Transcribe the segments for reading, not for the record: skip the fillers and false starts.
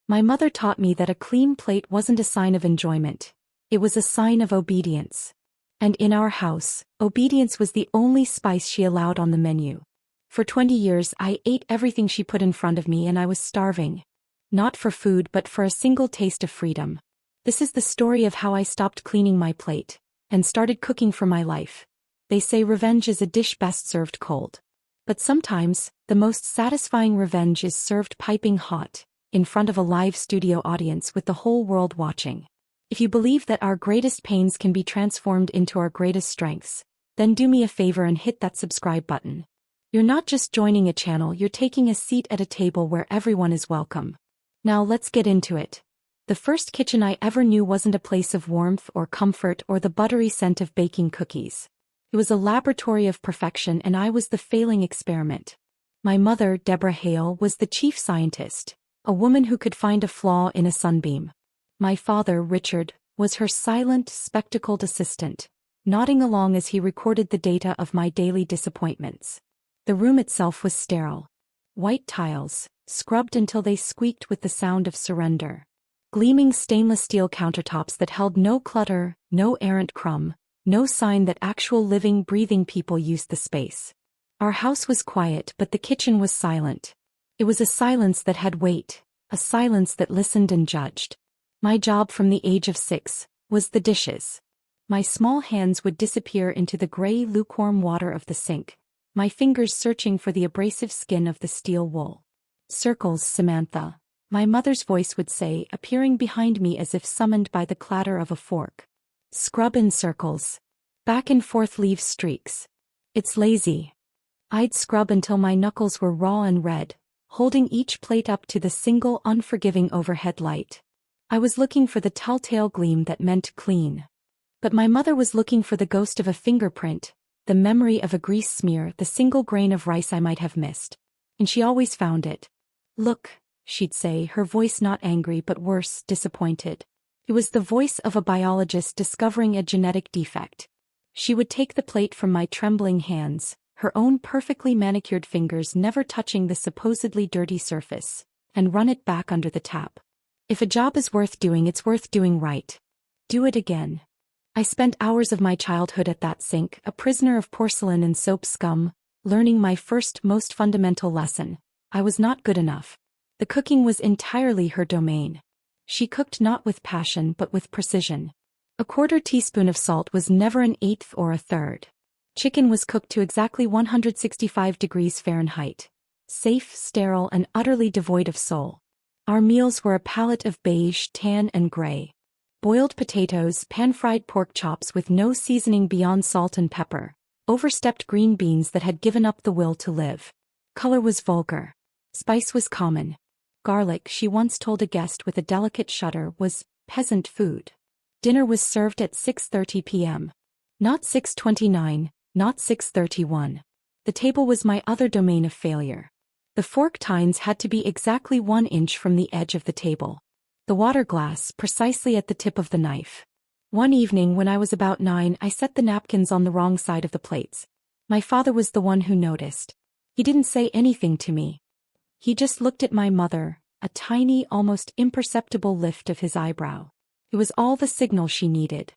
My mother taught me that a clean plate wasn't a sign of enjoyment. It was a sign of obedience. And in our house, obedience was the only spice she allowed on the menu. For 20 years I ate everything she put in front of me and I was starving. Not for food but for a single taste of freedom. This is the story of how I stopped cleaning my plate and started cooking for my life. They say revenge is a dish best served cold. But sometimes, the most satisfying revenge is served piping hot, in front of a live studio audience with the whole world watching. If you believe that our greatest pains can be transformed into our greatest strengths, then do me a favor and hit that subscribe button. You're not just joining a channel, you're taking a seat at a table where everyone is welcome. Now let's get into it. The first kitchen I ever knew wasn't a place of warmth or comfort or the buttery scent of baking cookies. It was a laboratory of perfection and I was the failing experiment. My mother, Deborah Hale, was the chief scientist, a woman who could find a flaw in a sunbeam. My father, Richard, was her silent, spectacled assistant, nodding along as he recorded the data of my daily disappointments. The room itself was sterile. White tiles, scrubbed until they squeaked with the sound of surrender. Gleaming stainless steel countertops that held no clutter, no errant crumb, no sign that actual living, breathing people used the space. Our house was quiet, but the kitchen was silent. It was a silence that had weight, a silence that listened and judged. My job from the age of 6 was the dishes. My small hands would disappear into the gray, lukewarm water of the sink, my fingers searching for the abrasive skin of the steel wool. "Circles, Samantha," my mother's voice would say, appearing behind me as if summoned by the clatter of a fork. "Scrub in circles. Back and forth leave streaks. It's lazy." I'd scrub until my knuckles were raw and red, holding each plate up to the single unforgiving overhead light. I was looking for the telltale gleam that meant clean. But my mother was looking for the ghost of a fingerprint, the memory of a grease smear, the single grain of rice I might have missed. And she always found it. "Look," she'd say, her voice not angry but worse, disappointed. It was the voice of a biologist discovering a genetic defect. She would take the plate from my trembling hands, her own perfectly manicured fingers never touching the supposedly dirty surface, and run it back under the tap. If a job is worth doing, it's worth doing right. Do it again. I spent hours of my childhood at that sink, a prisoner of porcelain and soap scum, learning my first, most fundamental lesson. I was not good enough. The cooking was entirely her domain. She cooked not with passion but with precision. A quarter teaspoon of salt was never an eighth or a third. Chicken was cooked to exactly 165 degrees Fahrenheit. Safe, sterile, and utterly devoid of soul. Our meals were a palette of beige, tan, and gray. Boiled potatoes, pan-fried pork chops with no seasoning beyond salt and pepper. Overstepped green beans that had given up the will to live. Color was vulgar. Spice was common. Garlic, she once told a guest with a delicate shudder, was peasant food. Dinner was served at 6:30 p.m. Not 6:29, not 6:31. The table was my other domain of failure. The fork tines had to be exactly 1 inch from the edge of the table. The water glass precisely at the tip of the knife. One evening when I was about 9, I set the napkins on the wrong side of the plates. My father was the one who noticed. He didn't say anything to me. He just looked at my mother, a tiny, almost imperceptible lift of his eyebrow. It was all the signal she needed.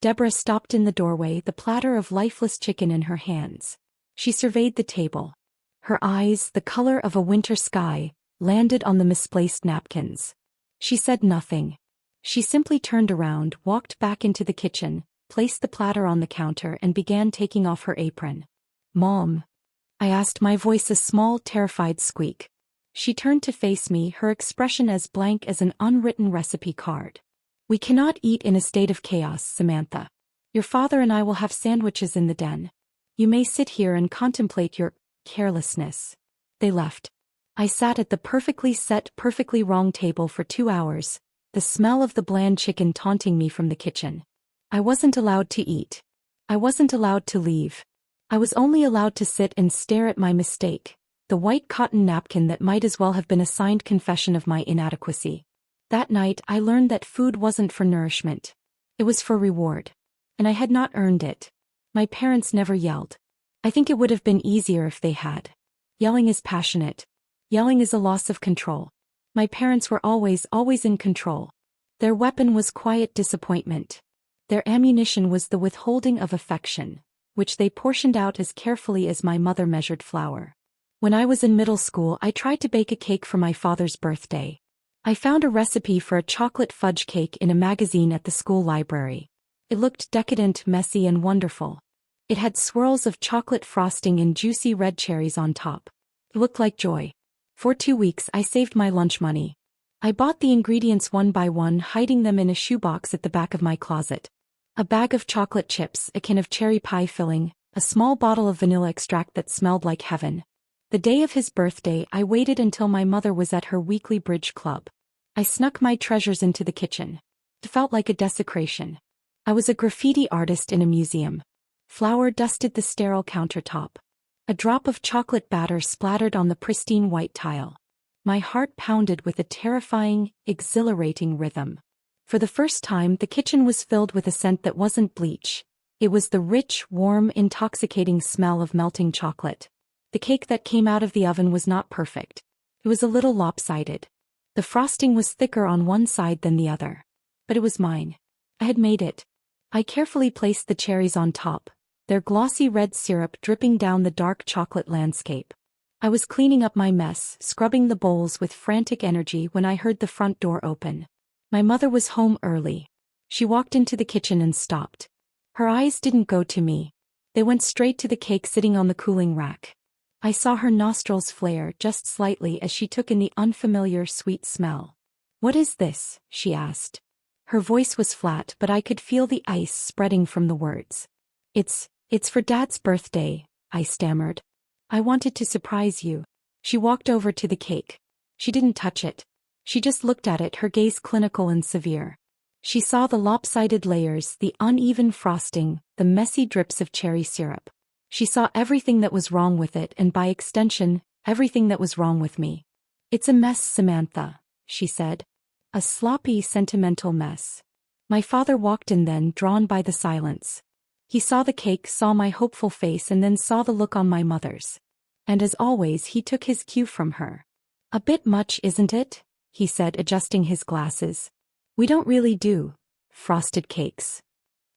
Deborah stopped in the doorway, the platter of lifeless chicken in her hands. She surveyed the table. Her eyes, the color of a winter sky, landed on the misplaced napkins. She said nothing. She simply turned around, walked back into the kitchen, placed the platter on the counter and began taking off her apron. "Mom?" I asked, my voice a small, terrified squeak. She turned to face me, her expression as blank as an unwritten recipe card. "We cannot eat in a state of chaos, Samantha. Your father and I will have sandwiches in the den. You may sit here and contemplate your carelessness." They left. I sat at the perfectly set, perfectly wrong table for 2 hours, the smell of the bland chicken taunting me from the kitchen. I wasn't allowed to eat. I wasn't allowed to leave. I was only allowed to sit and stare at my mistake, the white cotton napkin that might as well have been a signed confession of my inadequacy. That night I learned that food wasn't for nourishment. It was for reward. And I had not earned it. My parents never yelled. I think it would have been easier if they had. Yelling is passionate. Yelling is a loss of control. My parents were always in control. Their weapon was quiet disappointment. Their ammunition was the withholding of affection, which they portioned out as carefully as my mother measured flour. When I was in middle school, I tried to bake a cake for my father's birthday. I found a recipe for a chocolate fudge cake in a magazine at the school library. It looked decadent, messy, and wonderful. It had swirls of chocolate frosting and juicy red cherries on top. It looked like joy. For 2 weeks I saved my lunch money. I bought the ingredients one by one, hiding them in a shoebox at the back of my closet. A bag of chocolate chips, a can of cherry pie filling, a small bottle of vanilla extract that smelled like heaven. The day of his birthday, I waited until my mother was at her weekly bridge club. I snuck my treasures into the kitchen. It felt like a desecration. I was a graffiti artist in a museum. Flour dusted the sterile countertop. A drop of chocolate batter splattered on the pristine white tile. My heart pounded with a terrifying, exhilarating rhythm. For the first time, the kitchen was filled with a scent that wasn't bleach. It was the rich, warm, intoxicating smell of melting chocolate. The cake that came out of the oven was not perfect. It was a little lopsided. The frosting was thicker on one side than the other. But it was mine. I had made it. I carefully placed the cherries on top, their glossy red syrup dripping down the dark chocolate landscape. I was cleaning up my mess, scrubbing the bowls with frantic energy when I heard the front door open. My mother was home early. She walked into the kitchen and stopped. Her eyes didn't go to me. They went straight to the cake sitting on the cooling rack. I saw her nostrils flare just slightly as she took in the unfamiliar sweet smell. "What is this?" she asked. Her voice was flat, but I could feel the ice spreading from the words. It's for Dad's birthday," I stammered. "I wanted to surprise you." She walked over to the cake. She didn't touch it. She just looked at it, her gaze clinical and severe. She saw the lopsided layers, the uneven frosting, the messy drips of cherry syrup. She saw everything that was wrong with it, and by extension, everything that was wrong with me. "It's a mess, Samantha," she said. "A sloppy, sentimental mess." My father walked in then, drawn by the silence. He saw the cake, saw my hopeful face, and then saw the look on my mother's. And as always, he took his cue from her. "A bit much, isn't it?" he said, adjusting his glasses. "We don't really do frosted cakes."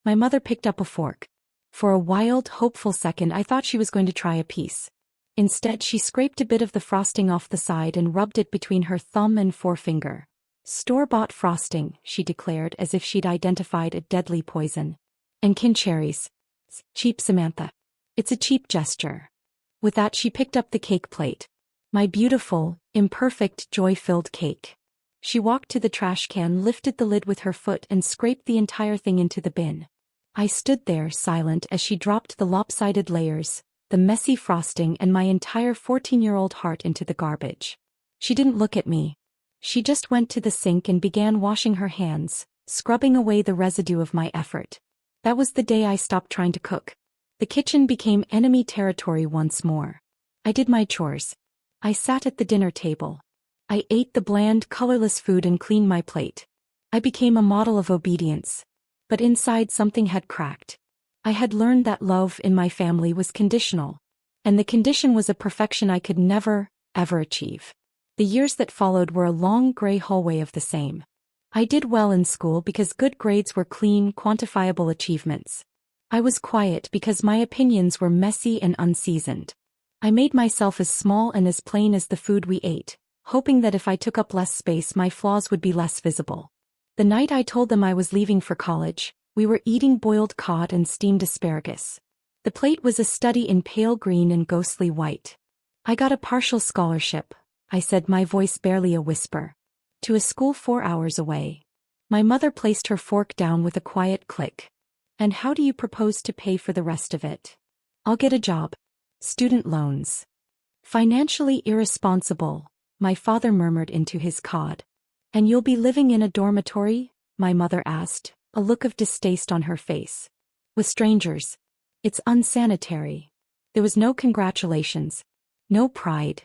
My mother picked up a fork. For a wild, hopeful second I thought she was going to try a piece. Instead, she scraped a bit of the frosting off the side and rubbed it between her thumb and forefinger. "Store-bought frosting," she declared as if she'd identified a deadly poison. "And kin cherries. Cheap, Samantha. It's a cheap gesture." With that, she picked up the cake plate. My beautiful, imperfect, joy-filled cake. She walked to the trash can, lifted the lid with her foot, and scraped the entire thing into the bin. I stood there, silent, as she dropped the lopsided layers, the messy frosting, and my entire 14-year-old heart into the garbage. She didn't look at me. She just went to the sink and began washing her hands, scrubbing away the residue of my effort. That was the day I stopped trying to cook. The kitchen became enemy territory once more. I did my chores. I sat at the dinner table. I ate the bland, colorless food and cleaned my plate. I became a model of obedience. But inside something had cracked. I had learned that love in my family was conditional. And the condition was a perfection I could never, ever achieve. The years that followed were a long gray hallway of the same. I did well in school because good grades were clean, quantifiable achievements. I was quiet because my opinions were messy and unseasoned. I made myself as small and as plain as the food we ate, hoping that if I took up less space my flaws would be less visible. The night I told them I was leaving for college, we were eating boiled cod and steamed asparagus. The plate was a study in pale green and ghostly white. "I got a partial scholarship," I said, my voice barely a whisper, "to a school 4 hours away." My mother placed her fork down with a quiet click. "And how do you propose to pay for the rest of it?" "I'll get a job. Student loans." "Financially irresponsible," my father murmured into his cod. "And you'll be living in a dormitory?" my mother asked, a look of distaste on her face. "With strangers. It's unsanitary." There was no congratulations. No pride.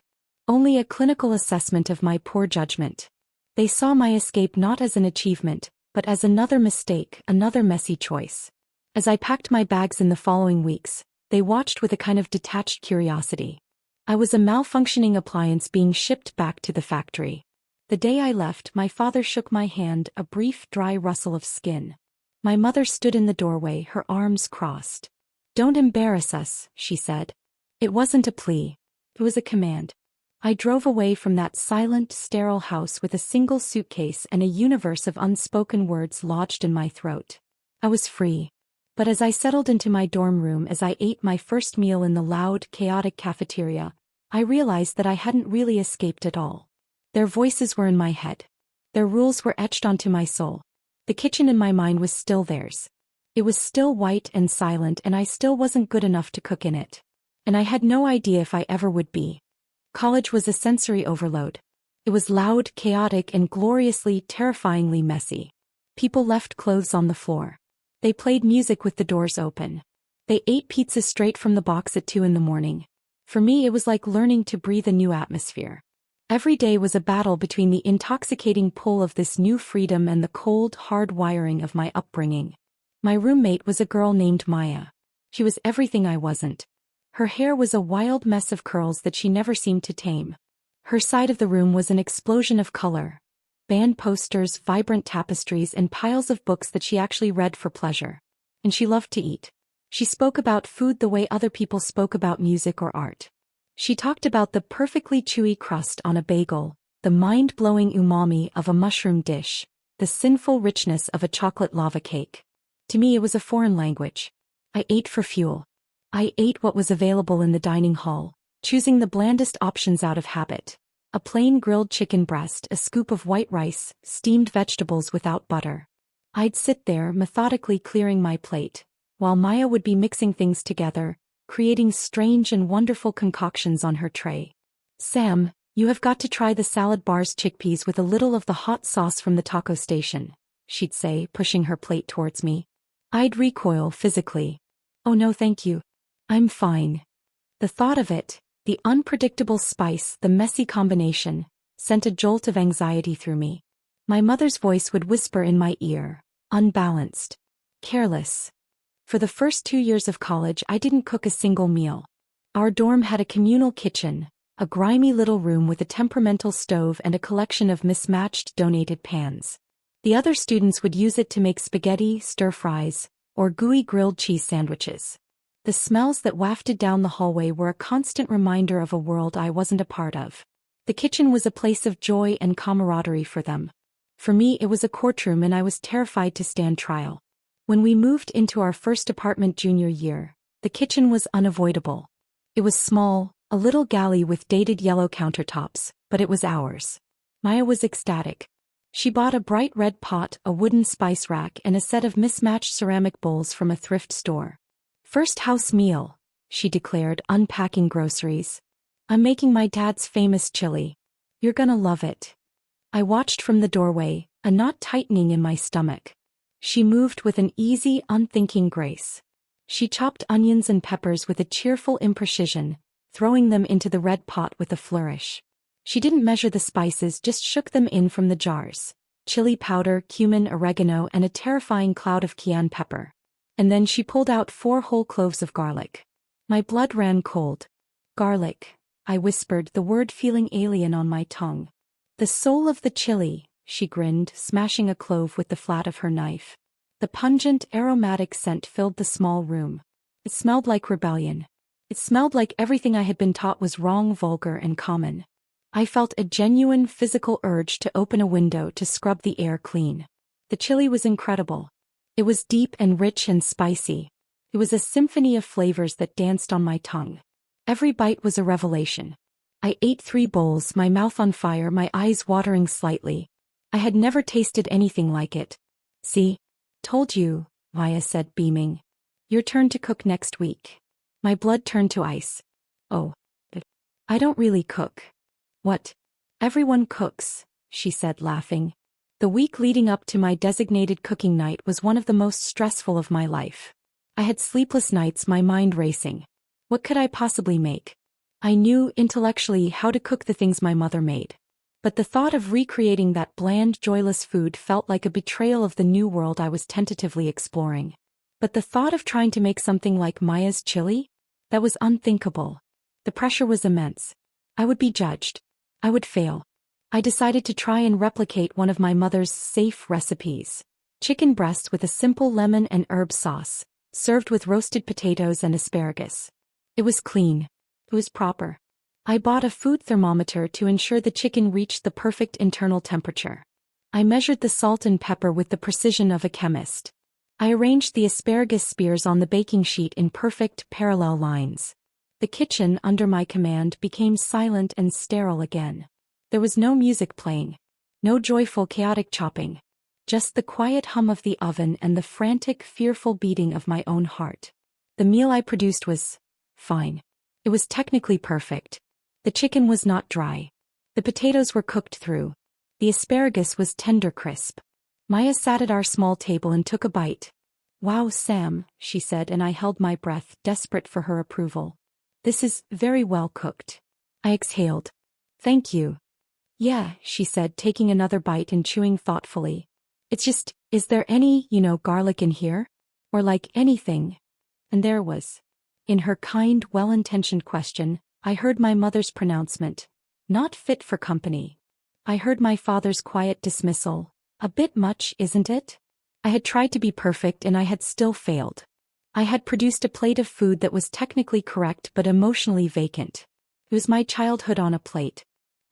Only a clinical assessment of my poor judgment. They saw my escape not as an achievement, but as another mistake, another messy choice. As I packed my bags in the following weeks, they watched with a kind of detached curiosity. I was a malfunctioning appliance being shipped back to the factory. The day I left, my father shook my hand, a brief, dry rustle of skin. My mother stood in the doorway, her arms crossed. "Don't embarrass us," she said. It wasn't a plea. It was a command. I drove away from that silent, sterile house with a single suitcase and a universe of unspoken words lodged in my throat. I was free. But as I settled into my dorm room, as I ate my first meal in the loud, chaotic cafeteria, I realized that I hadn't really escaped at all. Their voices were in my head. Their rules were etched onto my soul. The kitchen in my mind was still theirs. It was still white and silent, and I still wasn't good enough to cook in it. And I had no idea if I ever would be. College was a sensory overload. It was loud, chaotic, and gloriously, terrifyingly messy. People left clothes on the floor. They played music with the doors open. They ate pizza straight from the box at 2 in the morning. For me, it was like learning to breathe a new atmosphere. Every day was a battle between the intoxicating pull of this new freedom and the cold, hard wiring of my upbringing. My roommate was a girl named Maya. She was everything I wasn't. Her hair was a wild mess of curls that she never seemed to tame. Her side of the room was an explosion of color. Band posters, vibrant tapestries, and piles of books that she actually read for pleasure. And she loved to eat. She spoke about food the way other people spoke about music or art. She talked about the perfectly chewy crust on a bagel, the mind-blowing umami of a mushroom dish, the sinful richness of a chocolate lava cake. To me, it was a foreign language. I ate for fuel. I ate what was available in the dining hall, choosing the blandest options out of habit. A plain grilled chicken breast, a scoop of white rice, steamed vegetables without butter. I'd sit there, methodically clearing my plate, while Maya would be mixing things together, creating strange and wonderful concoctions on her tray. "Sam, you have got to try the salad bar's chickpeas with a little of the hot sauce from the taco station," she'd say, pushing her plate towards me. I'd recoil physically. "Oh no, thank you. I'm fine." The thought of it, the unpredictable spice, the messy combination, sent a jolt of anxiety through me. My mother's voice would whisper in my ear, "Unbalanced. Careless." For the first 2 years of college, I didn't cook a single meal. Our dorm had a communal kitchen, a grimy little room with a temperamental stove and a collection of mismatched donated pans. The other students would use it to make spaghetti, stir-fries, or gooey grilled cheese sandwiches. The smells that wafted down the hallway were a constant reminder of a world I wasn't a part of. The kitchen was a place of joy and camaraderie for them. For me, it was a courtroom, and I was terrified to stand trial. When we moved into our first apartment junior year, the kitchen was unavoidable. It was small, a little galley with dated yellow countertops, but it was ours. Maya was ecstatic. She bought a bright red pot, a wooden spice rack, and a set of mismatched ceramic bowls from a thrift store. "First house meal," she declared, unpacking groceries. "I'm making my dad's famous chili. You're gonna love it." I watched from the doorway, a knot tightening in my stomach. She moved with an easy, unthinking grace. She chopped onions and peppers with a cheerful imprecision, throwing them into the red pot with a flourish. She didn't measure the spices, just shook them in from the jars. Chili powder, cumin, oregano, and a terrifying cloud of cayenne pepper. And then she pulled out 4 whole cloves of garlic. My blood ran cold. "Garlic," I whispered, the word feeling alien on my tongue. "The soul of the chili," she grinned, smashing a clove with the flat of her knife. The pungent, aromatic scent filled the small room. It smelled like rebellion. It smelled like everything I had been taught was wrong, vulgar, and common. I felt a genuine physical urge to open a window to scrub the air clean. The chili was incredible. It was deep and rich and spicy. It was a symphony of flavors that danced on my tongue. Every bite was a revelation. I ate 3 bowls, my mouth on fire, my eyes watering slightly. I had never tasted anything like it. "See? Told you," Maya said, beaming. "Your turn to cook next week." My blood turned to ice. "Oh, but I don't really cook." "What? Everyone cooks," she said, laughing. The week leading up to my designated cooking night was one of the most stressful of my life. I had sleepless nights, my mind racing. What could I possibly make? I knew intellectually how to cook the things my mother made. But the thought of recreating that bland, joyless food felt like a betrayal of the new world I was tentatively exploring. But the thought of trying to make something like Maya's chili? That was unthinkable. The pressure was immense. I would be judged. I would fail. I decided to try and replicate one of my mother's safe recipes. Chicken breast with a simple lemon and herb sauce, served with roasted potatoes and asparagus. It was clean. It was proper. I bought a food thermometer to ensure the chicken reached the perfect internal temperature. I measured the salt and pepper with the precision of a chemist. I arranged the asparagus spears on the baking sheet in perfect parallel lines. The kitchen, under my command, became silent and sterile again. There was no music playing. No joyful, chaotic chopping. Just the quiet hum of the oven and the frantic, fearful beating of my own heart. The meal I produced was fine. It was technically perfect. The chicken was not dry. The potatoes were cooked through. The asparagus was tender crisp. Maya sat at our small table and took a bite. "Wow, Sam," she said, and I held my breath, desperate for her approval. "This is very well cooked." I exhaled. "Thank you." "Yeah," she said, taking another bite and chewing thoughtfully. "It's just, is there any, garlic in here? Or like anything?" And there was. In her kind, well-intentioned question, I heard my mother's pronouncement. Not fit for company. I heard my father's quiet dismissal. A bit much, isn't it? I had tried to be perfect and I had still failed. I had produced a plate of food that was technically correct but emotionally vacant. It was my childhood on a plate.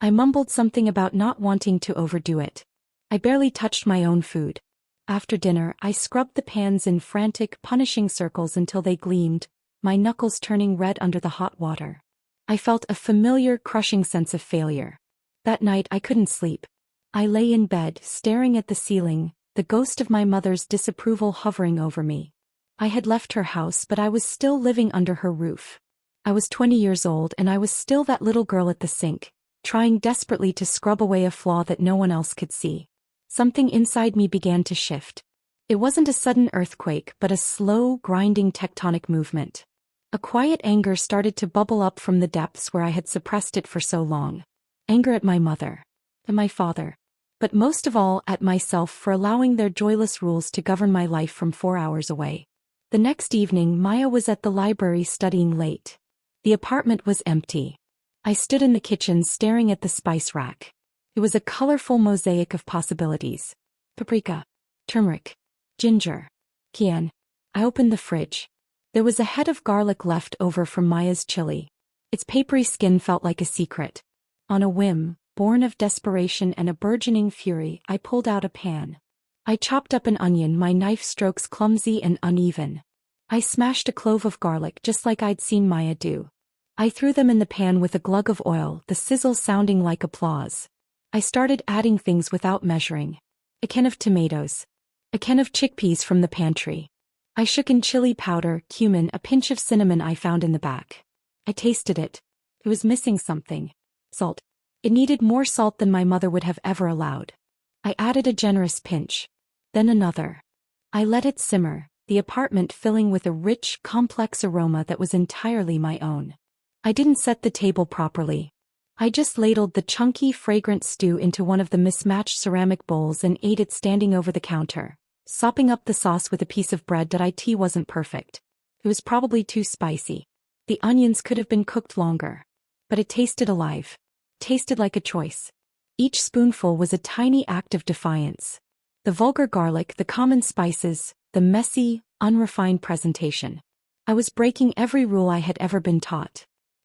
I mumbled something about not wanting to overdo it. I barely touched my own food. After dinner, I scrubbed the pans in frantic, punishing circles until they gleamed, my knuckles turning red under the hot water. I felt a familiar, crushing sense of failure. That night I couldn't sleep. I lay in bed, staring at the ceiling, the ghost of my mother's disapproval hovering over me. I had left her house, but I was still living under her roof. I was 20 years old and I was still that little girl at the sink, trying desperately to scrub away a flaw that no one else could see. Something inside me began to shift. It wasn't a sudden earthquake, but a slow, grinding tectonic movement. A quiet anger started to bubble up from the depths where I had suppressed it for so long. Anger at my mother. At my father. But most of all, at myself for allowing their joyless rules to govern my life from 4 hours away. The next evening, Maya was at the library studying late. The apartment was empty. I stood in the kitchen staring at the spice rack. It was a colorful mosaic of possibilities. Paprika. Turmeric. Ginger. Cayenne. I opened the fridge. There was a head of garlic left over from Maya's chili. Its papery skin felt like a secret. On a whim, born of desperation and a burgeoning fury, I pulled out a pan. I chopped up an onion, my knife strokes clumsy and uneven. I smashed a clove of garlic just like I'd seen Maya do. I threw them in the pan with a glug of oil, the sizzle sounding like applause. I started adding things without measuring. A can of tomatoes. A can of chickpeas from the pantry. I shook in chili powder, cumin, a pinch of cinnamon I found in the back. I tasted it. It was missing something. Salt. It needed more salt than my mother would have ever allowed. I added a generous pinch. Then another. I let it simmer, the apartment filling with a rich, complex aroma that was entirely my own. I didn't set the table properly. I just ladled the chunky, fragrant stew into one of the mismatched ceramic bowls and ate it standing over the counter, sopping up the sauce with a piece of bread that IT wasn't perfect. It was probably too spicy. The onions could have been cooked longer. But it tasted alive. Tasted like a choice. Each spoonful was a tiny act of defiance. The vulgar garlic, the common spices, the messy, unrefined presentation. I was breaking every rule I had ever been taught.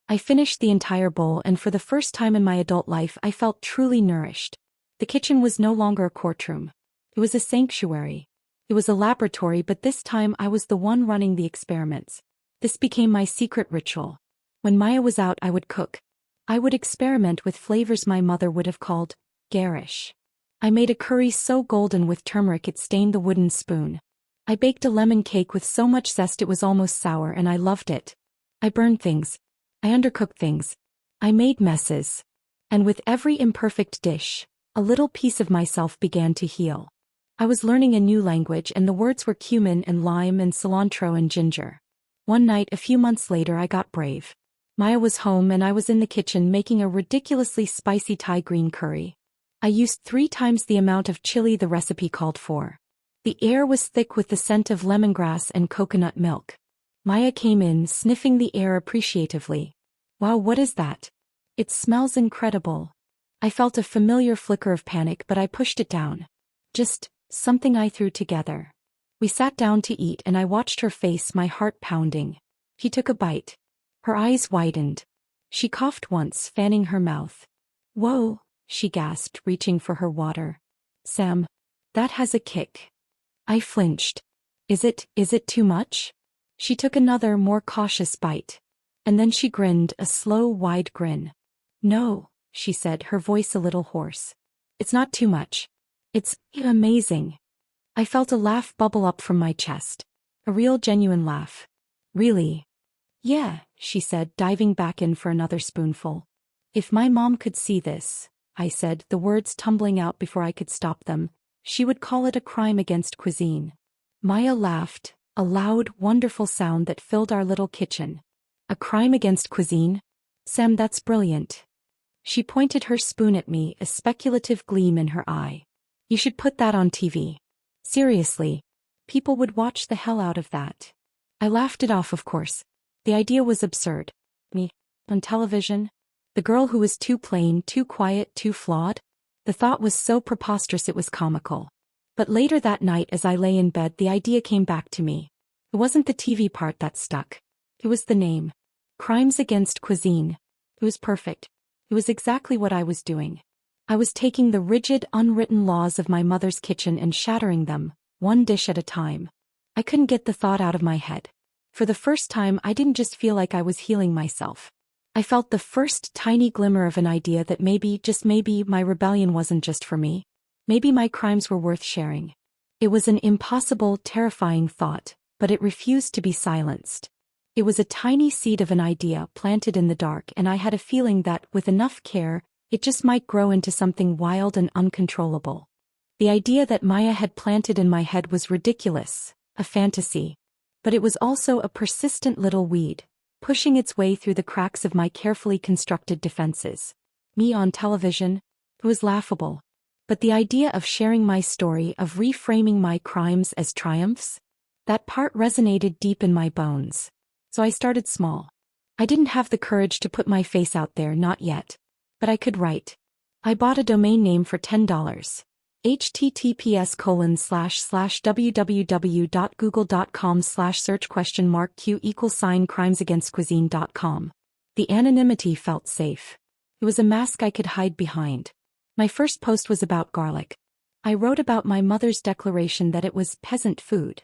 I finished the entire bowl, and for the first time in my adult life I felt truly nourished. The kitchen was no longer a courtroom. It was a sanctuary. It was a laboratory, but this time I was the one running the experiments. This became my secret ritual. When Maya was out, I would cook. I would experiment with flavors my mother would have called garish. I made a curry so golden with turmeric it stained the wooden spoon. I baked a lemon cake with so much zest it was almost sour, and I loved it. I burned things. I undercooked things. I made messes. And with every imperfect dish, a little piece of myself began to heal. I was learning a new language, and the words were cumin and lime and cilantro and ginger. One night, a few months later, I got brave. Maya was home and I was in the kitchen making a ridiculously spicy Thai green curry. I used 3 times the amount of chili the recipe called for. The air was thick with the scent of lemongrass and coconut milk. Maya came in, sniffing the air appreciatively. "Wow, what is that? It smells incredible." I felt a familiar flicker of panic, but I pushed it down. Just something I threw together. We sat down to eat and I watched her face, my heart pounding. She took a bite. Her eyes widened. She coughed once, fanning her mouth. "Whoa," she gasped, reaching for her water. "Sam, that has a kick." I flinched. Is it too much?" She took another, more cautious bite. And then she grinned, a slow, wide grin. "No," she said, her voice a little hoarse. "It's not too much. It's amazing." I felt a laugh bubble up from my chest. A real, genuine laugh. "Really?" "Yeah," she said, diving back in for another spoonful. "If my mom could see this," I said, the words tumbling out before I could stop them, "she would call it a crime against cuisine." Maya laughed, a loud, wonderful sound that filled our little kitchen. "A crime against cuisine? Sam, that's brilliant." She pointed her spoon at me, a speculative gleam in her eye. "You should put that on TV. Seriously. People would watch the hell out of that." I laughed it off, of course. The idea was absurd. Me? On television? The girl who was too plain, too quiet, too flawed? The thought was so preposterous it was comical. But later that night as I lay in bed, the idea came back to me. It wasn't the TV part that stuck. It was the name. Crimes Against Cuisine. It was perfect. It was exactly what I was doing. I was taking the rigid, unwritten laws of my mother's kitchen and shattering them, one dish at a time. I couldn't get the thought out of my head. For the first time, I didn't just feel like I was healing myself. I felt the first tiny glimmer of an idea that maybe, just maybe, my rebellion wasn't just for me. Maybe my crimes were worth sharing. It was an impossible, terrifying thought, but it refused to be silenced. It was a tiny seed of an idea planted in the dark, and I had a feeling that, with enough care, it just might grow into something wild and uncontrollable. The idea that Maya had planted in my head was ridiculous, a fantasy. But it was also a persistent little weed, pushing its way through the cracks of my carefully constructed defenses. Me on television? It was laughable. But the idea of sharing my story, of reframing my crimes as triumphs? That part resonated deep in my bones. So I started small. I didn't have the courage to put my face out there, not yet. But I could write. I bought a domain name for $10. https://www.google.com/search?Q=crimesagainstcuisine.com. The anonymity felt safe. It was a mask I could hide behind. My first post was about garlic. I wrote about my mother's declaration that it was peasant food.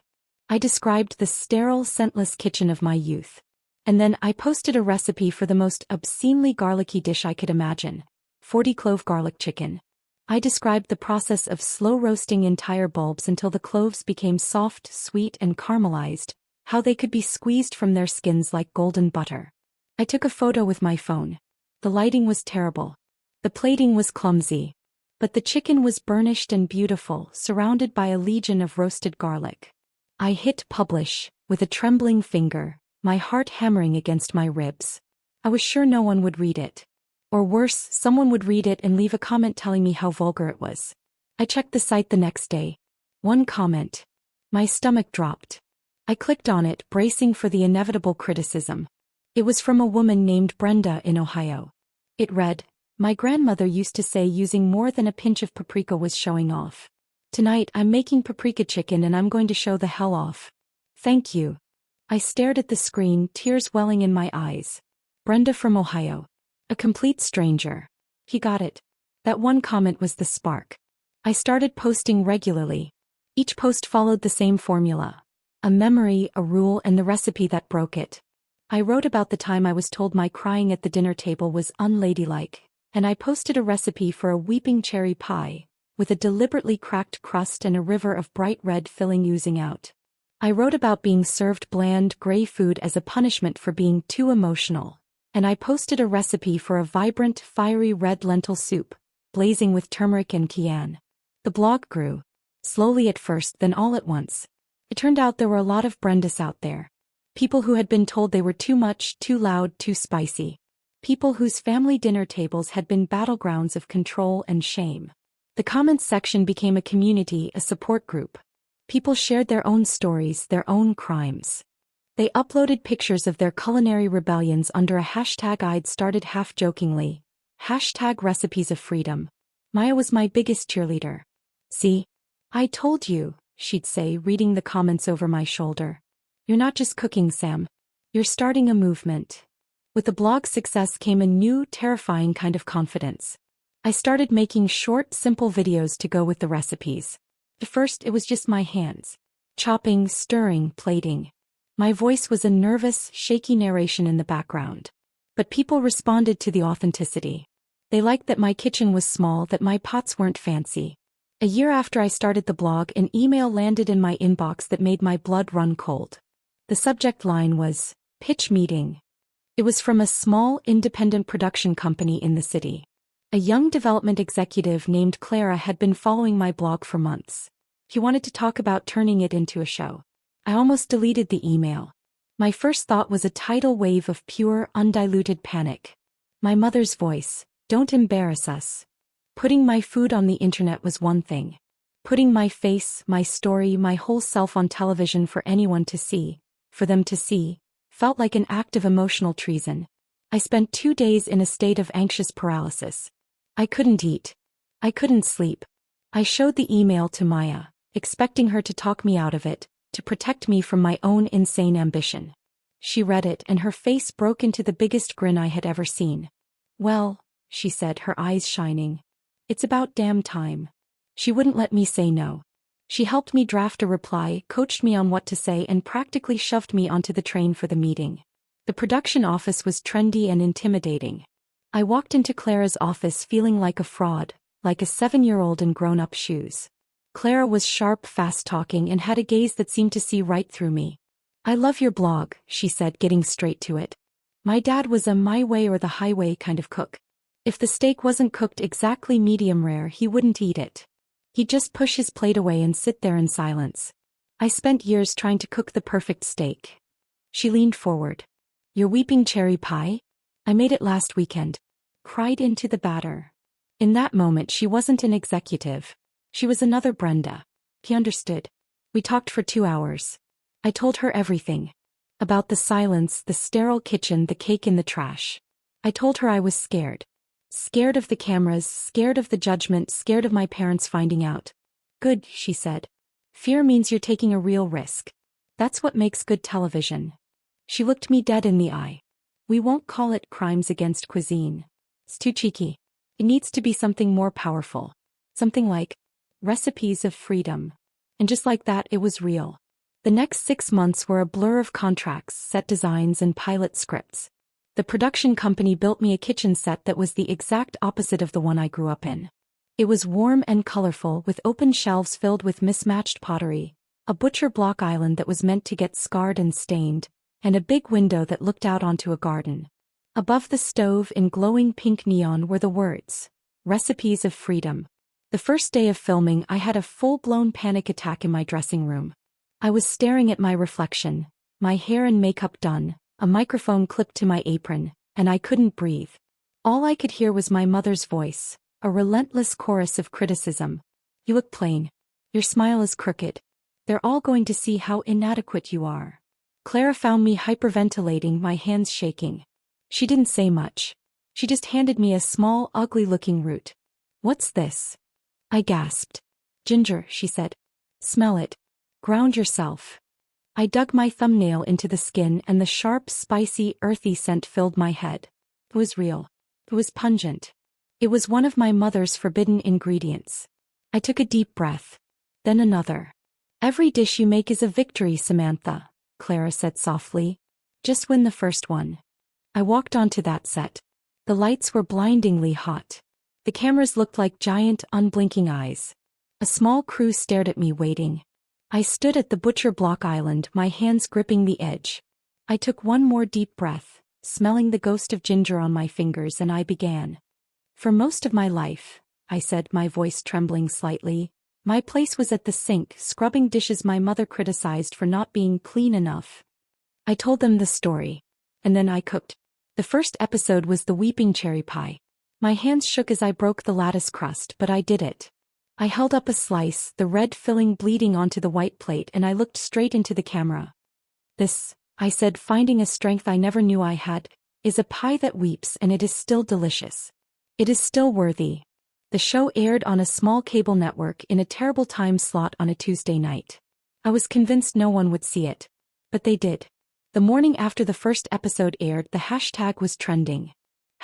I described the sterile, scentless kitchen of my youth. And then I posted a recipe for the most obscenely garlicky dish I could imagine, 40-clove garlic chicken. I described the process of slow roasting entire bulbs until the cloves became soft, sweet, and caramelized, how they could be squeezed from their skins like golden butter. I took a photo with my phone. The lighting was terrible. The plating was clumsy. But the chicken was burnished and beautiful, surrounded by a legion of roasted garlic. I hit publish, with a trembling finger, my heart hammering against my ribs. I was sure no one would read it. Or worse, someone would read it and leave a comment telling me how vulgar it was. I checked the site the next day. One comment. My stomach dropped. I clicked on it, bracing for the inevitable criticism. It was from a woman named Brenda in Ohio. It read, "My grandmother used to say using more than a pinch of paprika was showing off. Tonight I'm making paprika chicken and I'm going to show the hell off. Thank you." I stared at the screen, tears welling in my eyes. Brenda from Ohio. A complete stranger. He got it. That one comment was the spark. I started posting regularly. Each post followed the same formula. A memory, a rule, and the recipe that broke it. I wrote about the time I was told my crying at the dinner table was unladylike, and I posted a recipe for a weeping cherry pie, with a deliberately cracked crust and a river of bright red filling oozing out. I wrote about being served bland, gray food as a punishment for being too emotional. And I posted a recipe for a vibrant, fiery red lentil soup, blazing with turmeric and cayenne. The blog grew. Slowly at first, then all at once. It turned out there were a lot of Brendas out there. People who had been told they were too much, too loud, too spicy. People whose family dinner tables had been battlegrounds of control and shame. The comments section became a community, a support group. People shared their own stories, their own crimes. They uploaded pictures of their culinary rebellions under a hashtag I'd started half-jokingly, #recipes of freedom. Maya was my biggest cheerleader. See? I told you, she'd say, reading the comments over my shoulder. You're not just cooking, Sam. You're starting a movement. With the blog's success came a new, terrifying kind of confidence. I started making short, simple videos to go with the recipes. At first, it was just my hands. Chopping, stirring, plating. My voice was a nervous, shaky narration in the background. But people responded to the authenticity. They liked that my kitchen was small, that my pots weren't fancy. A year after I started the blog, an email landed in my inbox that made my blood run cold. The subject line was, "Pitch meeting." It was from a small, independent production company in the city. A young development executive named Clara had been following my blog for months. He wanted to talk about turning it into a show. I almost deleted the email. My first thought was a tidal wave of pure, undiluted panic. My mother's voice, "Don't embarrass us." Putting my food on the internet was one thing. Putting my face, my story, my whole self on television for anyone to see, for them to see, felt like an act of emotional treason. I spent 2 days in a state of anxious paralysis. I couldn't eat. I couldn't sleep. I showed the email to Maya, expecting her to talk me out of it, to protect me from my own insane ambition. She read it and her face broke into the biggest grin I had ever seen. "Well," she said, her eyes shining. "It's about damn time." She wouldn't let me say no. She helped me draft a reply, coached me on what to say, and practically shoved me onto the train for the meeting. The production office was trendy and intimidating. I walked into Clara's office feeling like a fraud, like a 7-year-old in grown-up shoes. Clara was sharp, fast-talking, and had a gaze that seemed to see right through me. "I love your blog," she said, getting straight to it. "My dad was a my way or the highway kind of cook. If the steak wasn't cooked exactly medium rare, he wouldn't eat it. He'd just push his plate away and sit there in silence. I spent years trying to cook the perfect steak." She leaned forward. "Your weeping cherry pie? I made it last weekend." Cried into the batter. In that moment she wasn't an executive. She was another Brenda. He understood. We talked for 2 hours. I told her everything. About the silence, the sterile kitchen, the cake in the trash. I told her I was scared. Scared of the cameras, scared of the judgment, scared of my parents finding out. "Good," she said. "Fear means you're taking a real risk. That's what makes good television." She looked me dead in the eye. "We won't call it crimes against cuisine. It's too cheeky. It needs to be something more powerful. Something like recipes of freedom." And just like that, it was real. The next 6 months were a blur of contracts, set designs, and pilot scripts. The production company built me a kitchen set that was the exact opposite of the one I grew up in. It was warm and colorful, with open shelves filled with mismatched pottery, a butcher block island that was meant to get scarred and stained, and a big window that looked out onto a garden. Above the stove in glowing pink neon were the words, "Recipes of Freedom." The first day of filming, I had a full-blown panic attack in my dressing room. I was staring at my reflection, my hair and makeup done, a microphone clipped to my apron, and I couldn't breathe. All I could hear was my mother's voice, a relentless chorus of criticism. "You look plain. Your smile is crooked. They're all going to see how inadequate you are." Clara found me hyperventilating, my hands shaking. She didn't say much. She just handed me a small, ugly-looking root. "What's this?" I gasped. "Ginger," she said. "Smell it. Ground yourself." I dug my thumbnail into the skin and the sharp, spicy, earthy scent filled my head. It was real. It was pungent. It was one of my mother's forbidden ingredients. I took a deep breath. Then another. "Every dish you make is a victory, Samantha," Clara said softly. "Just win the first one." I walked onto that set. The lights were blindingly hot. The cameras looked like giant, unblinking eyes. A small crew stared at me, waiting. I stood at the butcher block island, my hands gripping the edge. I took one more deep breath, smelling the ghost of ginger on my fingers, and I began. "For most of my life," I said, my voice trembling slightly, "my place was at the sink, scrubbing dishes my mother criticized for not being clean enough." I told them the story. And then I cooked. The first episode was the weeping cherry pie. My hands shook as I broke the lattice crust, but I did it. I held up a slice, the red filling bleeding onto the white plate, and I looked straight into the camera. "This," I said, finding a strength I never knew I had, "is a pie that weeps, and it is still delicious." It is still worthy. The show aired on a small cable network in a terrible time slot on a Tuesday night. I was convinced no one would see it. But they did. The morning after the first episode aired, the hashtag was trending.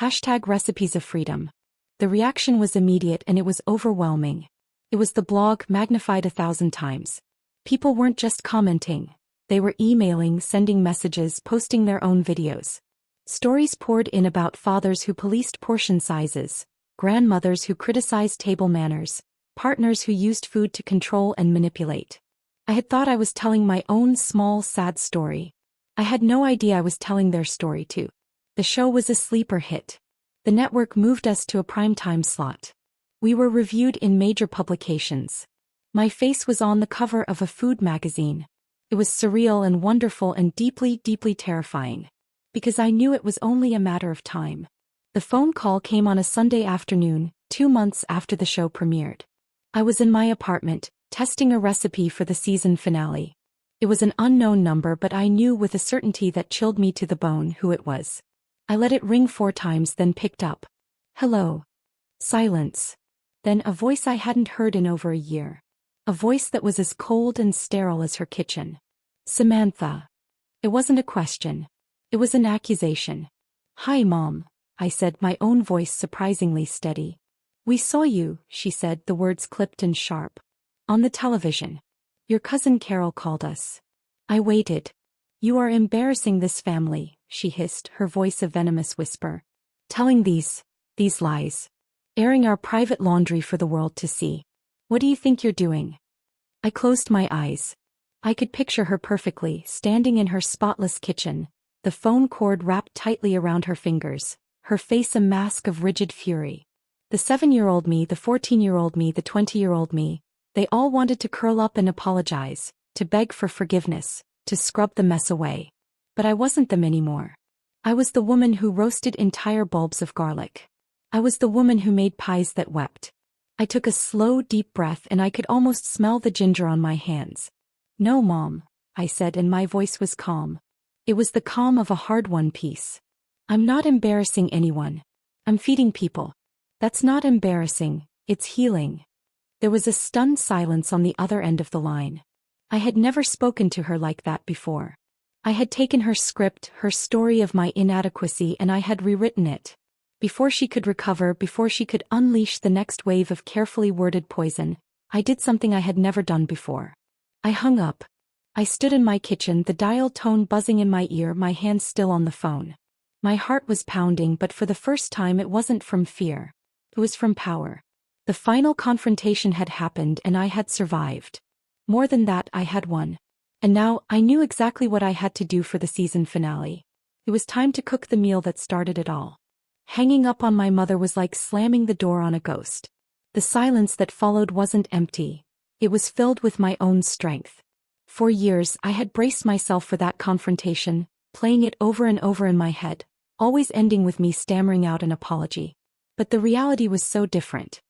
#recipes of freedom. The reaction was immediate and it was overwhelming. It was the blog magnified 1,000 times. People weren't just commenting. They were emailing, sending messages, posting their own videos. Stories poured in about fathers who policed portion sizes, grandmothers who criticized table manners, partners who used food to control and manipulate. I had thought I was telling my own small, sad story. I had no idea I was telling their story too. The show was a sleeper hit. The network moved us to a primetime slot. We were reviewed in major publications. My face was on the cover of a food magazine. It was surreal and wonderful and deeply, deeply terrifying. Because I knew it was only a matter of time. The phone call came on a Sunday afternoon, 2 months after the show premiered. I was in my apartment, testing a recipe for the season finale. It was an unknown number, but I knew with a certainty that chilled me to the bone who it was. I let it ring 4 times, then picked up. Hello. Silence. Then a voice I hadn't heard in over a year. A voice that was as cold and sterile as her kitchen. Samantha. It wasn't a question. It was an accusation. Hi, Mom, I said, my own voice surprisingly steady. We saw you, she said, the words clipped and sharp. On the television. Your cousin Carol called us. I waited. You are embarrassing this family, she hissed, her voice a venomous whisper. Telling these lies. Airing our private laundry for the world to see. What do you think you're doing? I closed my eyes. I could picture her perfectly, standing in her spotless kitchen, the phone cord wrapped tightly around her fingers, her face a mask of rigid fury. The 7-year-old me, the 14-year-old me, the 20-year-old me, they all wanted to curl up and apologize, to beg for forgiveness, to scrub the mess away. But I wasn't them anymore. I was the woman who roasted entire bulbs of garlic. I was the woman who made pies that wept. I took a slow, deep breath and I could almost smell the ginger on my hands. No, Mom, I said, and my voice was calm. It was the calm of a hard-won peace. I'm not embarrassing anyone. I'm feeding people. That's not embarrassing, it's healing. There was a stunned silence on the other end of the line. I had never spoken to her like that before. I had taken her script, her story of my inadequacy, and I had rewritten it. Before she could recover, before she could unleash the next wave of carefully worded poison, I did something I had never done before. I hung up. I stood in my kitchen, the dial tone buzzing in my ear, my hands still on the phone. My heart was pounding, but for the first time it wasn't from fear. It was from power. The final confrontation had happened and I had survived. More than that, I had won. And now, I knew exactly what I had to do for the season finale. It was time to cook the meal that started it all. Hanging up on my mother was like slamming the door on a ghost. The silence that followed wasn't empty. It was filled with my own strength. For years, I had braced myself for that confrontation, playing it over and over in my head, always ending with me stammering out an apology. But the reality was so different.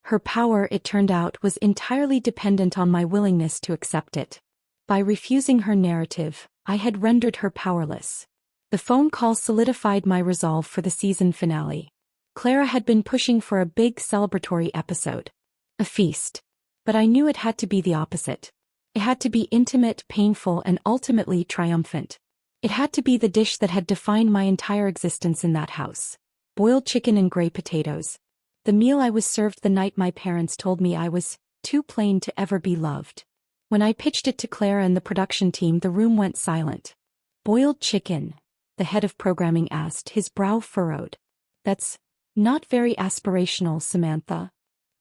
Her power, it turned out, was entirely dependent on my willingness to accept it. By refusing her narrative, I had rendered her powerless. The phone call solidified my resolve for the season finale. Clara had been pushing for a big celebratory episode. A feast. But I knew it had to be the opposite. It had to be intimate, painful, and ultimately triumphant. It had to be the dish that had defined my entire existence in that house. Boiled chicken and gray potatoes. The meal I was served the night my parents told me I was too plain to ever be loved. When I pitched it to Clara and the production team, the room went silent. Boiled chicken, the head of programming asked, his brow furrowed. That's not very aspirational, Samantha.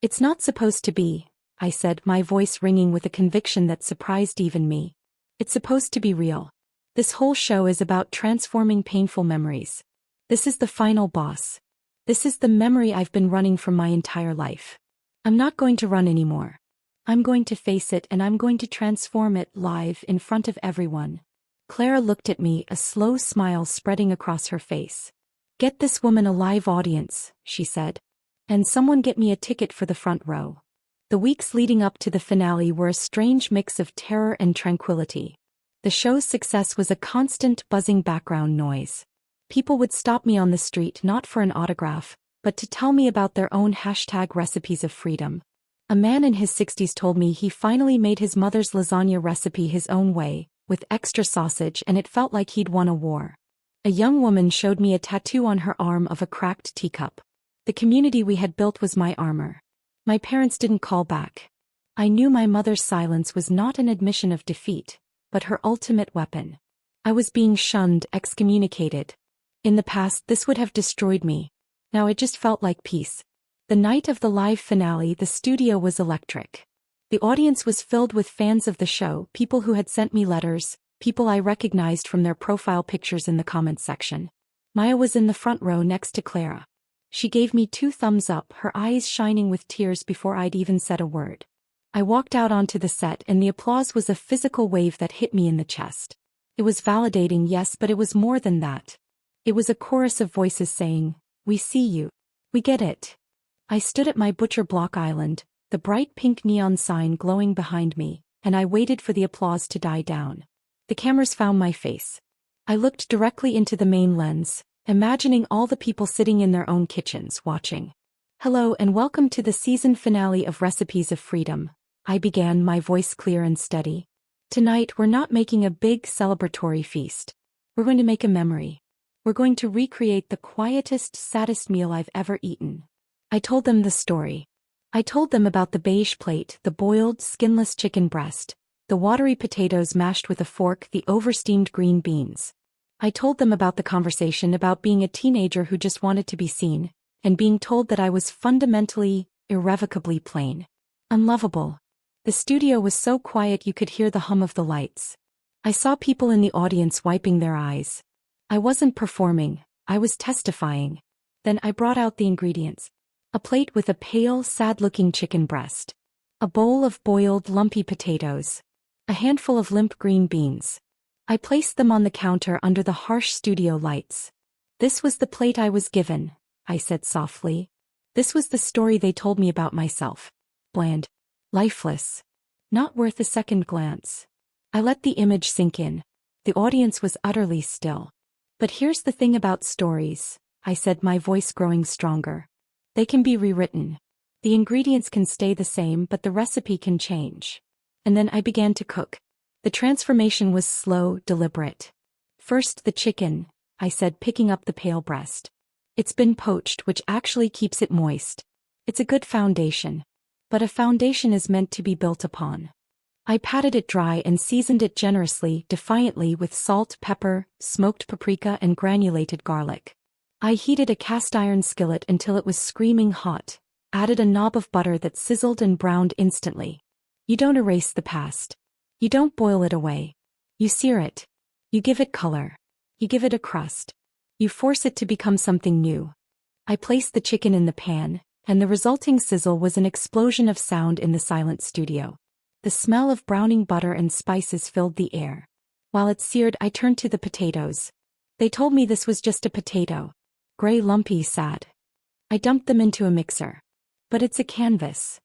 It's not supposed to be, I said, my voice ringing with a conviction that surprised even me. It's supposed to be real. This whole show is about transforming painful memories. This is the final boss. This is the memory I've been running from my entire life. I'm not going to run anymore. I'm going to face it and I'm going to transform it live in front of everyone. Clara looked at me, a slow smile spreading across her face. Get this woman a live audience, she said. And someone get me a ticket for the front row. The weeks leading up to the finale were a strange mix of terror and tranquility. The show's success was a constant buzzing background noise. People would stop me on the street not for an autograph, but to tell me about their own #recipes of freedom. A man in his 60s told me he finally made his mother's lasagna recipe his own way, with extra sausage, and it felt like he'd won a war. A young woman showed me a tattoo on her arm of a cracked teacup. The community we had built was my armor. My parents didn't call back. I knew my mother's silence was not an admission of defeat, but her ultimate weapon. I was being shunned, excommunicated. In the past, this would have destroyed me. Now it just felt like peace. The night of the live finale, the studio was electric. The audience was filled with fans of the show, people who had sent me letters, people I recognized from their profile pictures in the comments section. Maya was in the front row next to Clara. She gave me 2 thumbs up, her eyes shining with tears before I'd even said a word. I walked out onto the set and the applause was a physical wave that hit me in the chest. It was validating, yes, but it was more than that. It was a chorus of voices saying, "We see you. We get it." I stood at my butcher block island, the bright pink neon sign glowing behind me, and I waited for the applause to die down. The cameras found my face. I looked directly into the main lens, imagining all the people sitting in their own kitchens, watching. "Hello and welcome to the season finale of Recipes of Freedom," I began, my voice clear and steady. "Tonight we're not making a big celebratory feast. We're going to make a memory. We're going to recreate the quietest, saddest meal I've ever eaten." I told them the story. I told them about the beige plate, the boiled, skinless chicken breast, the watery potatoes mashed with a fork, the oversteamed green beans. I told them about the conversation about being a teenager who just wanted to be seen, and being told that I was fundamentally, irrevocably plain. Unlovable. The studio was so quiet you could hear the hum of the lights. I saw people in the audience wiping their eyes. I wasn't performing, I was testifying. Then I brought out the ingredients. A plate with a pale, sad-looking chicken breast. A bowl of boiled, lumpy potatoes. A handful of limp green beans. I placed them on the counter under the harsh studio lights. "This was the plate I was given," I said softly. "This was the story they told me about myself. Bland. Lifeless. Not worth a second glance." I let the image sink in. The audience was utterly still. "But here's the thing about stories," I said, my voice growing stronger. "They can be rewritten. The ingredients can stay the same, but the recipe can change." And then I began to cook. The transformation was slow, deliberate. "First the chicken," I said, picking up the pale breast. "It's been poached, which actually keeps it moist. It's a good foundation. But a foundation is meant to be built upon." I patted it dry and seasoned it generously, defiantly, with salt, pepper, smoked paprika, and granulated garlic. I heated a cast-iron skillet until it was screaming hot, added a knob of butter that sizzled and browned instantly. You don't erase the past. You don't boil it away. You sear it. You give it color. You give it a crust. You force it to become something new. I placed the chicken in the pan, and the resulting sizzle was an explosion of sound in the silent studio. The smell of browning butter and spices filled the air. While it seared, I turned to the potatoes. They told me this was just a potato. Gray, lumpy, sad. I dumped them into a mixer. But it's a canvas.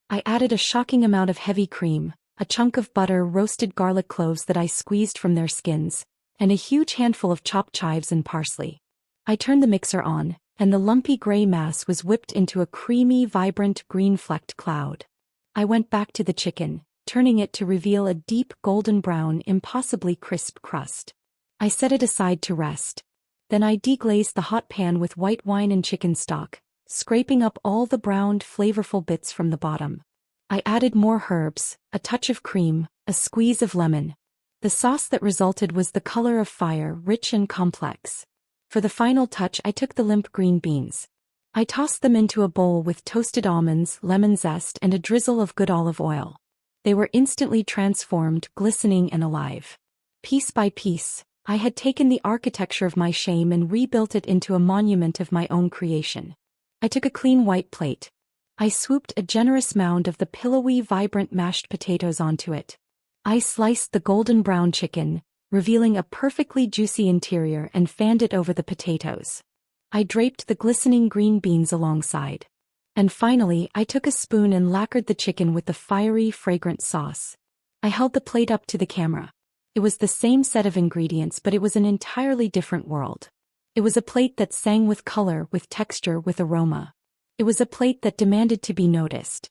I added a shocking amount of heavy cream, a chunk of butter, roasted garlic cloves that I squeezed from their skins, and a huge handful of chopped chives and parsley. I turned the mixer on, and the lumpy gray mass was whipped into a creamy, vibrant, green-flecked cloud. I went back to the chicken, turning it to reveal a deep golden brown, impossibly crisp crust. I set it aside to rest. Then I deglazed the hot pan with white wine and chicken stock, scraping up all the browned, flavorful bits from the bottom. I added more herbs, a touch of cream, a squeeze of lemon. The sauce that resulted was the color of fire, rich and complex. For the final touch, I took the limp green beans. I tossed them into a bowl with toasted almonds, lemon zest, and a drizzle of good olive oil. They were instantly transformed, glistening and alive. Piece by piece, I had taken the architecture of my shame and rebuilt it into a monument of my own creation. I took a clean white plate. I swooped a generous mound of the pillowy, vibrant mashed potatoes onto it. I sliced the golden brown chicken, revealing a perfectly juicy interior, and fanned it over the potatoes. I draped the glistening green beans alongside. And finally, I took a spoon and lacquered the chicken with the fiery, fragrant sauce. I held the plate up to the camera. It was the same set of ingredients, but it was an entirely different world. It was a plate that sang with color, with texture, with aroma. It was a plate that demanded to be noticed.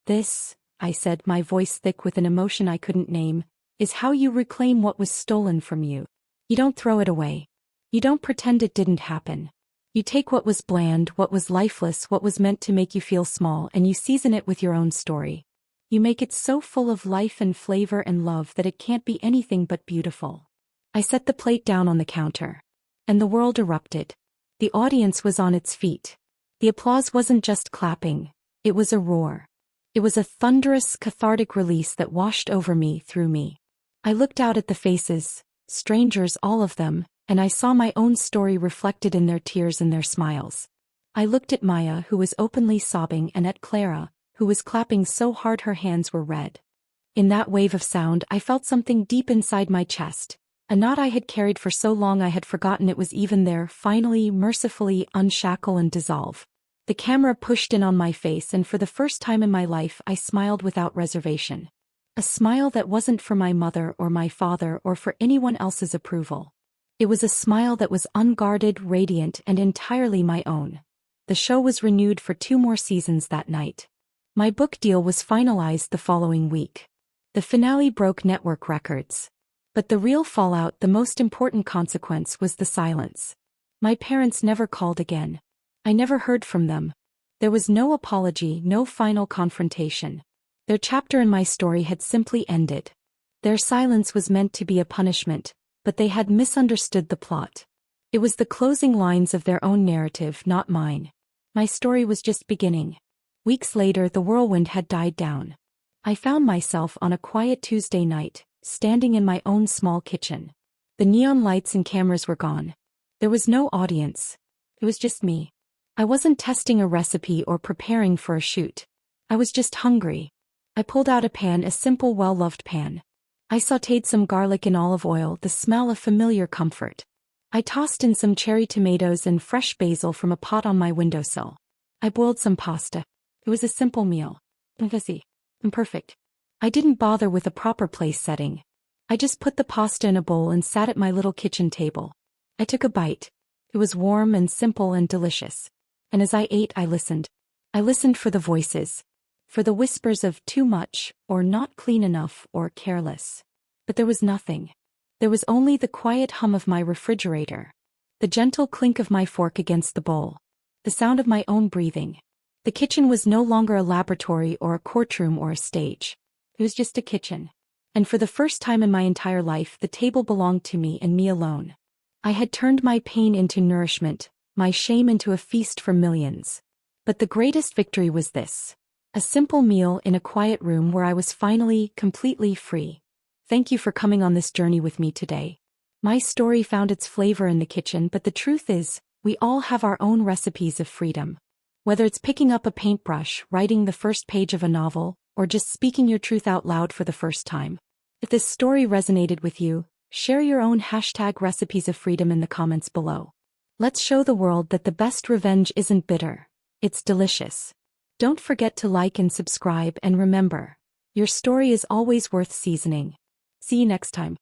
This, I said, my voice thick with an emotion I couldn't name, is how you reclaim what was stolen from you. You don't throw it away. You don't pretend it didn't happen. You take what was bland, what was lifeless, what was meant to make you feel small, and you season it with your own story. You make it so full of life and flavor and love that it can't be anything but beautiful. I set the plate down on the counter. And the world erupted. The audience was on its feet. The applause wasn't just clapping, it was a roar. It was a thunderous, cathartic release that washed over me, through me. I looked out at the faces, strangers all of them, and I saw my own story reflected in their tears and their smiles. I looked at Maya, who was openly sobbing, and at Clara, who was clapping so hard her hands were red. In that wave of sound I felt something deep inside my chest. A knot I had carried for so long I had forgotten it was even there, finally, mercifully unshackle and dissolve. The camera pushed in on my face, and for the first time in my life I smiled without reservation. A smile that wasn't for my mother or my father or for anyone else's approval. It was a smile that was unguarded, radiant, and entirely my own. The show was renewed for 2 more seasons that night. My book deal was finalized the following week. The finale broke network records. But the real fallout, the most important consequence, was the silence. My parents never called again. I never heard from them. There was no apology, no final confrontation. Their chapter in my story had simply ended. Their silence was meant to be a punishment, but they had misunderstood the plot. It was the closing lines of their own narrative, not mine. My story was just beginning. Weeks later, the whirlwind had died down. I found myself on a quiet Tuesday night, standing in my own small kitchen. The neon lights and cameras were gone. There was no audience. It was just me. I wasn't testing a recipe or preparing for a shoot. I was just hungry. I pulled out a pan, a simple, well-loved pan. I sautéed some garlic in olive oil, the smell of familiar comfort. I tossed in some cherry tomatoes and fresh basil from a pot on my windowsill. I boiled some pasta. It was a simple meal. Messy. Imperfect. I didn't bother with a proper place setting. I just put the pasta in a bowl and sat at my little kitchen table. I took a bite. It was warm and simple and delicious. And as I ate, I listened. I listened for the voices. For the whispers of too much, or not clean enough, or careless. But there was nothing. There was only the quiet hum of my refrigerator. The gentle clink of my fork against the bowl. The sound of my own breathing. The kitchen was no longer a laboratory or a courtroom or a stage. It was just a kitchen. And for the first time in my entire life, the table belonged to me and me alone. I had turned my pain into nourishment, my shame into a feast for millions. But the greatest victory was this. A simple meal in a quiet room where I was finally, completely free. Thank you for coming on this journey with me today. My story found its flavor in the kitchen, but the truth is, we all have our own recipes of freedom. Whether it's picking up a paintbrush, writing the first page of a novel, or just speaking your truth out loud for the first time. If this story resonated with you, share your own #recipes of freedom in the comments below. Let's show the world that the best revenge isn't bitter. It's delicious. Don't forget to like and subscribe, and remember, your story is always worth seasoning. See you next time.